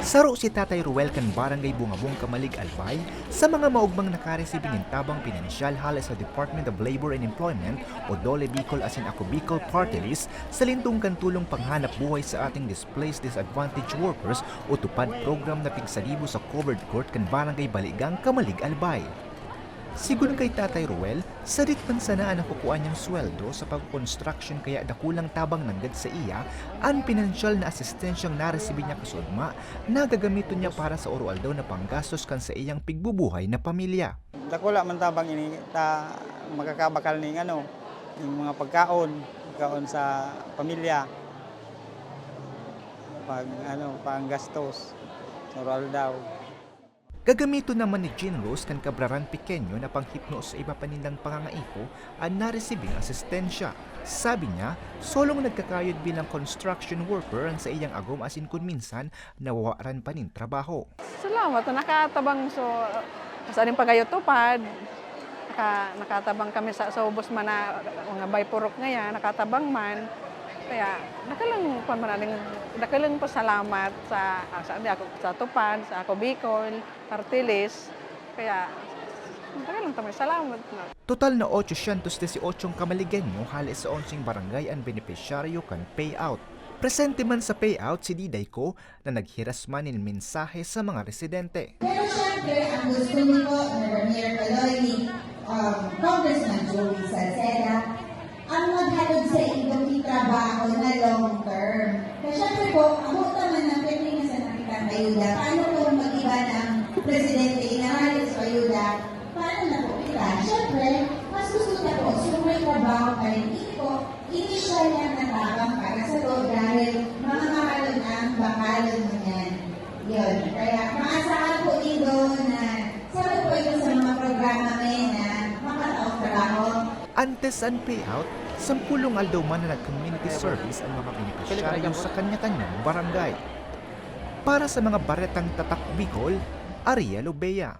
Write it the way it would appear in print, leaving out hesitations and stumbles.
Saro si Tatay Ruel kan Barangay Bungabong Kamalig Albay sa mga maugmang nakaresibing intabang pinansyal hala sa Department of Labor and Employment o Dole Bicol asin Ako Bicol Party List sa lintong kantulong panghanap buhay sa ating displaced disadvantaged workers o tupad program na pigsalibo sa covered court kan Barangay Baligang Kamalig Albay. Sigun kay Tatay Ruel, sadit man sana ang nakukuha niyang sweldo sa pag-construction kaya dakulang tabang nanggad sa iya ang pinansyal na asistensyang naresibin niya kasudma na gagamiton niya para sa orual daw na panggastos kan sa iyang pigbubuhay na pamilya. Dakula man tabang ini ta makakabakal ning yung mga pagkaon sa pamilya. Panggastos sa orual daw. Gagamito naman ni Jean Rose kan Cabraran Pequeño na panghipnos sa iba pa nilang pangangaipo ang naresibing asistensya. Sabi niya, solong nagkakayod bilang construction worker ang sa iyang agom asin kun minsan nawawaran pa nin trabaho. Salamat, nakatabang sa aning pagayotupad. Nakatabang kami sa ubos man na mga baypurok ngayon, nakatabang man. Kaya nakalang pasalamat sa tupad, sa Ako Bicol, Party List. Kaya nakalang tamay salamat na. Total na 818 Kamaligenyo halis sa 11 barangay ang benepisyaryo kan payout. Presente man sa payout si Diday Ko na naghiras man ng mensahe sa mga residente. Pero syempre, ang gusto nito na Ranier Caloy ni Congressman Joey Salceda, ang maghalod sa inyong trabaho na long term. Kasi syempre po, ako naman ang pwede na sa nakitang ayuda. Paano kung mag-iba ng presidente inahalin sa ayuda? Paano na po kita? Syempre, mas gusto na po, so may trabaho pa rin. Initial yan na tabang para sa to dahil mga mahalod ang bakalod mo yan. Yun. Kaya maasahan po dito na sabi po ito sa mga programa may na makataong trabaho. Antes ang payout, 10 aldaw man na nag-community service ang mga benepisyaryo sa kanya-kanyang barangay. Para sa mga baretang tatak Bicol, Ariel Obea.